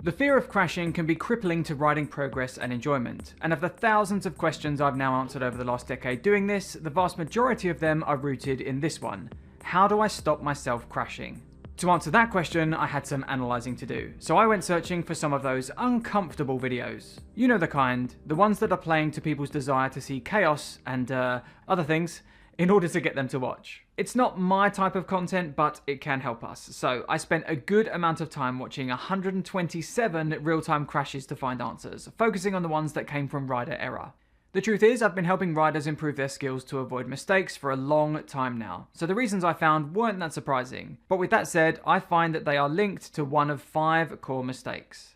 The fear of crashing can be crippling to riding progress and enjoyment, and of the thousands of questions I've now answered over the last decade doing this, the vast majority of them are rooted in this one: how do I stop myself crashing? To answer that question, I had some analysing to do, so I went searching for some of those uncomfortable videos. You know the kind, the ones that are playing to people's desire to see chaos and other things in order to get them to watch. It's not my type of content, but it can help us. So I spent a good amount of time watching 127 real-time crashes to find answers, focusing on the ones that came from rider error. The truth is, I've been helping riders improve their skills to avoid mistakes for a long time now, so the reasons I found weren't that surprising. But with that said, I find that they are linked to one of 5 core mistakes.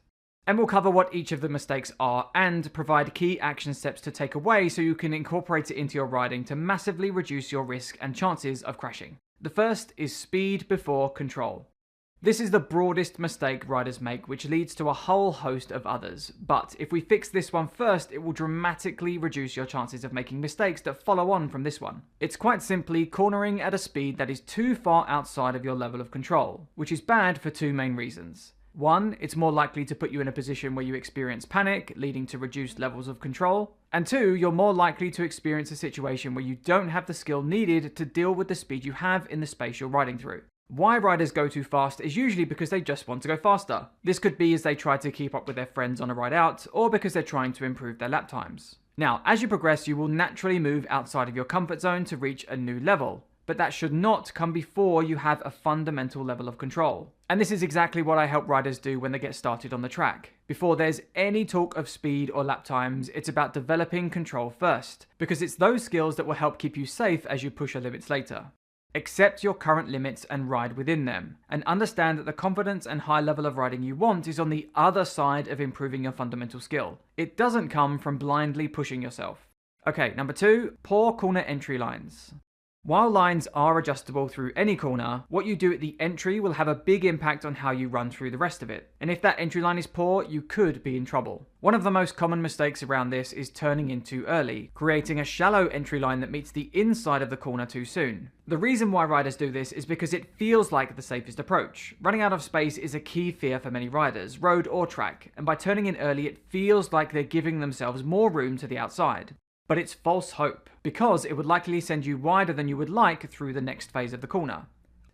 And we'll cover what each of the mistakes are and provide key action steps to take away so you can incorporate it into your riding to massively reduce your risk and chances of crashing. The first is speed before control. This is the broadest mistake riders make, which leads to a whole host of others. But if we fix this one first, it will dramatically reduce your chances of making mistakes that follow on from this one. It's quite simply cornering at a speed that is too far outside of your level of control, which is bad for 2 main reasons. 1, it's more likely to put you in a position where you experience panic, leading to reduced levels of control. And 2, you're more likely to experience a situation where you don't have the skill needed to deal with the speed you have in the space you're riding through. Why riders go too fast is usually because they just want to go faster. This could be as they try to keep up with their friends on a ride out, or because they're trying to improve their lap times. Now, as you progress, you will naturally move outside of your comfort zone to reach a new level. But that should not come before you have a fundamental level of control. And this is exactly what I help riders do when they get started on the track. Before there's any talk of speed or lap times, it's about developing control first, because it's those skills that will help keep you safe as you push your limits later. Accept your current limits and ride within them, and understand that the confidence and high level of riding you want is on the other side of improving your fundamental skill. It doesn't come from blindly pushing yourself. Okay, number 2, poor corner entry lines. While lines are adjustable through any corner, what you do at the entry will have a big impact on how you run through the rest of it. And if that entry line is poor, you could be in trouble. One of the most common mistakes around this is turning in too early, creating a shallow entry line that meets the inside of the corner too soon. The reason why riders do this is because it feels like the safest approach. Running out of space is a key fear for many riders, road or track, and by turning in early it feels like they're giving themselves more room to the outside. But it's false hope, because it would likely send you wider than you would like through the next phase of the corner.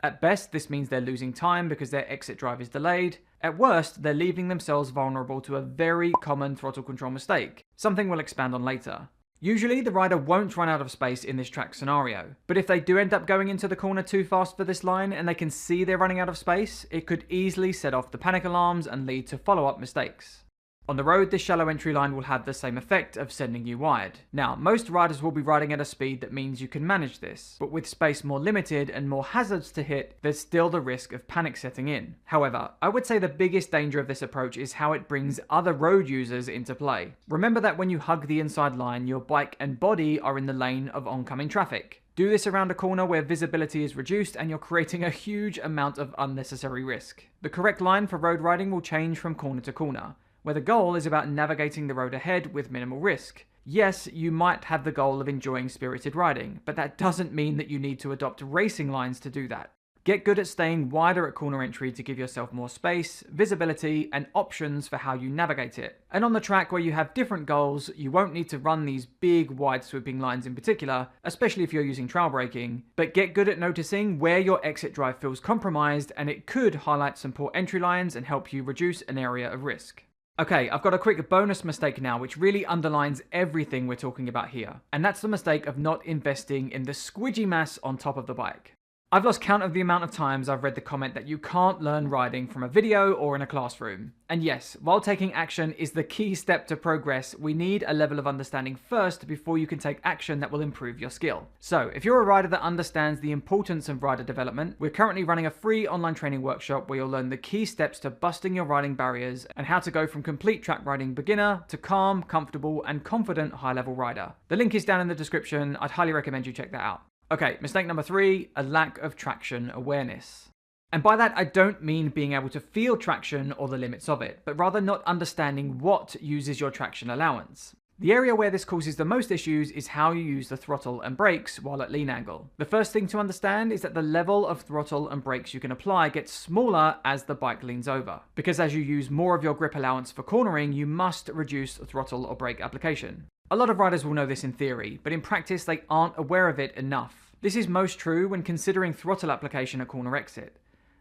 At best, this means they're losing time because their exit drive is delayed. At worst, they're leaving themselves vulnerable to a very common throttle control mistake, something we'll expand on later. Usually, the rider won't run out of space in this track scenario, but if they do end up going into the corner too fast for this line and they can see they're running out of space, it could easily set off the panic alarms and lead to follow-up mistakes. On the road, this shallow entry line will have the same effect of sending you wide. Now, most riders will be riding at a speed that means you can manage this, but with space more limited and more hazards to hit, there's still the risk of panic setting in. However, I would say the biggest danger of this approach is how it brings other road users into play. Remember that when you hug the inside line, your bike and body are in the lane of oncoming traffic. Do this around a corner where visibility is reduced and you're creating a huge amount of unnecessary risk. The correct line for road riding will change from corner to corner, where the goal is about navigating the road ahead with minimal risk. Yes, you might have the goal of enjoying spirited riding, but that doesn't mean that you need to adopt racing lines to do that. Get good at staying wider at corner entry to give yourself more space, visibility, and options for how you navigate it. And on the track where you have different goals, you won't need to run these big, wide swooping lines in particular, especially if you're using trail braking, but get good at noticing where your exit drive feels compromised, and it could highlight some poor entry lines and help you reduce an area of risk. Okay, I've got a quick bonus mistake now which really underlines everything we're talking about here, and that's the mistake of not investing in the squidgy mass on top of the bike. I've lost count of the amount of times I've read the comment that you can't learn riding from a video or in a classroom. And yes, while taking action is the key step to progress, we need a level of understanding first before you can take action that will improve your skill. So, if you're a rider that understands the importance of rider development, we're currently running a free online training workshop where you'll learn the key steps to busting your riding barriers and how to go from complete track riding beginner to calm, comfortable, and confident high-level rider. The link is down in the description. I'd highly recommend you check that out. Okay, mistake number 3, a lack of traction awareness. And by that, I don't mean being able to feel traction or the limits of it, but rather not understanding what uses your traction allowance. The area where this causes the most issues is how you use the throttle and brakes while at lean angle. The first thing to understand is that the level of throttle and brakes you can apply gets smaller as the bike leans over. Because as you use more of your grip allowance for cornering, you must reduce throttle or brake application. A lot of riders will know this in theory, but in practice they aren't aware of it enough. This is most true when considering throttle application at corner exit.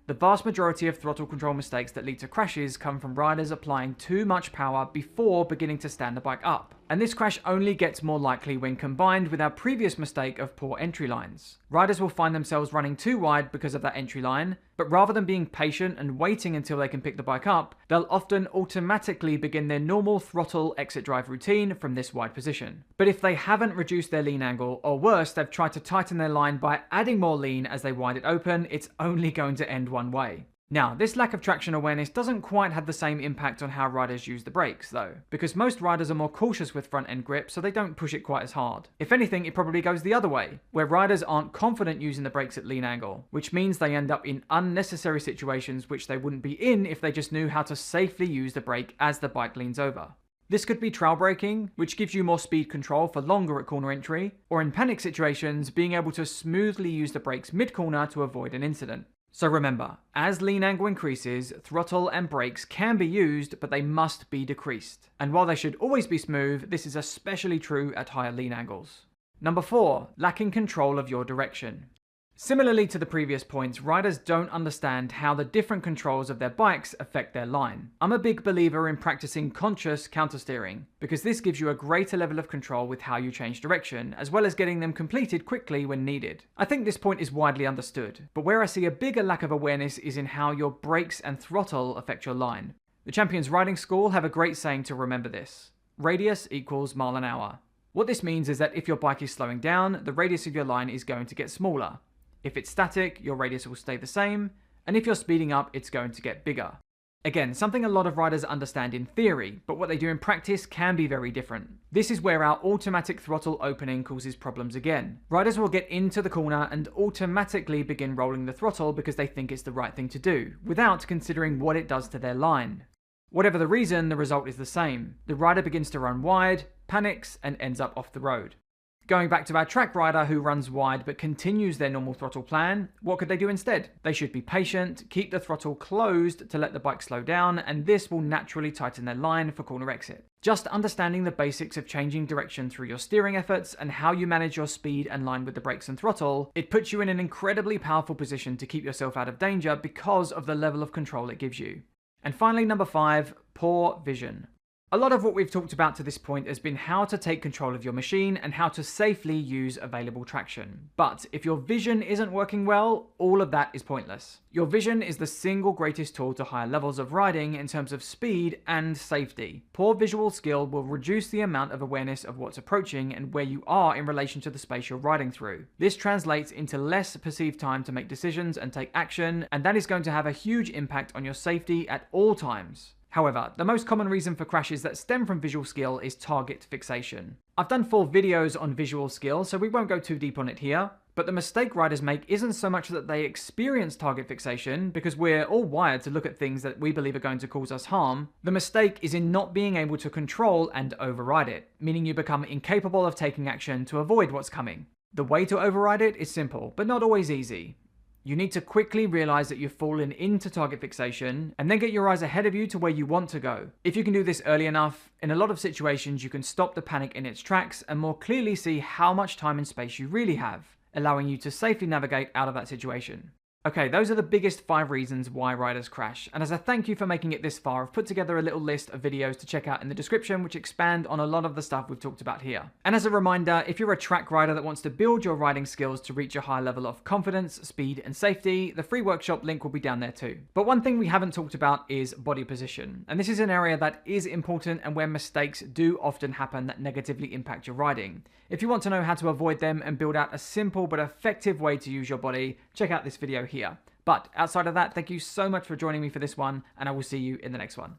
The vast majority of throttle control mistakes that lead to crashes come from riders applying too much power before beginning to stand the bike up. And this crash only gets more likely when combined with our previous mistake of poor entry lines. Riders will find themselves running too wide because of that entry line, but rather than being patient and waiting until they can pick the bike up, they'll often automatically begin their normal throttle exit drive routine from this wide position. But if they haven't reduced their lean angle, or worse, they've tried to tighten their line by adding more lean as they wind it open, it's only going to end one way. Now, this lack of traction awareness doesn't quite have the same impact on how riders use the brakes, though, because most riders are more cautious with front-end grip, so they don't push it quite as hard. If anything, it probably goes the other way, where riders aren't confident using the brakes at lean angle, which means they end up in unnecessary situations which they wouldn't be in if they just knew how to safely use the brake as the bike leans over. This could be trail braking, which gives you more speed control for longer at corner entry, or in panic situations, being able to smoothly use the brakes mid-corner to avoid an incident. So remember, as lean angle increases, throttle and brakes can be used, but they must be decreased. And while they should always be smooth, this is especially true at higher lean angles. Number 4, lacking control of your direction. Similarly to the previous points, riders don't understand how the different controls of their bikes affect their line. I'm a big believer in practicing conscious countersteering, because this gives you a greater level of control with how you change direction, as well as getting them completed quickly when needed. I think this point is widely understood, but where I see a bigger lack of awareness is in how your brakes and throttle affect your line. The Champions Riding School have a great saying to remember this: radius equals mile an hour. What this means is that if your bike is slowing down, the radius of your line is going to get smaller. If it's static, your radius will stay the same, and if you're speeding up, it's going to get bigger. Again, something a lot of riders understand in theory, but what they do in practice can be very different. This is where our automatic throttle opening causes problems again. Riders will get into the corner and automatically begin rolling the throttle because they think it's the right thing to do, without considering what it does to their line. Whatever the reason, the result is the same. The rider begins to run wide, panics, and ends up off the road. Going back to our track rider who runs wide but continues their normal throttle plan, what could they do instead? They should be patient, keep the throttle closed to let the bike slow down, and this will naturally tighten their line for corner exit. Just understanding the basics of changing direction through your steering efforts and how you manage your speed and line with the brakes and throttle, it puts you in an incredibly powerful position to keep yourself out of danger because of the level of control it gives you. And finally, number 5, poor vision. A lot of what we've talked about to this point has been how to take control of your machine and how to safely use available traction. But if your vision isn't working well, all of that is pointless. Your vision is the single greatest tool to higher levels of riding in terms of speed and safety. Poor visual skill will reduce the amount of awareness of what's approaching and where you are in relation to the space you're riding through. This translates into less perceived time to make decisions and take action, and that is going to have a huge impact on your safety at all times. However, the most common reason for crashes that stem from visual skill is target fixation. I've done 4 videos on visual skill, so we won't go too deep on it here, but the mistake riders make isn't so much that they experience target fixation, because we're all wired to look at things that we believe are going to cause us harm. The mistake is in not being able to control and override it, meaning you become incapable of taking action to avoid what's coming. The way to override it is simple, but not always easy. You need to quickly realize that you've fallen into target fixation and then get your eyes ahead of you to where you want to go. If you can do this early enough, in a lot of situations you can stop the panic in its tracks and more clearly see how much time and space you really have, allowing you to safely navigate out of that situation. Okay, those are the biggest 5 reasons why riders crash, and as a thank you for making it this far, I've put together a little list of videos to check out in the description which expand on a lot of the stuff we've talked about here. And as a reminder, if you're a track rider that wants to build your riding skills to reach a high level of confidence, speed, and safety, the free workshop link will be down there too. But one thing we haven't talked about is body position, and this is an area that is important and where mistakes do often happen that negatively impact your riding. If you want to know how to avoid them and build out a simple but effective way to use your body, check out this video here. But outside of that, thank you so much for joining me for this one, and I will see you in the next one.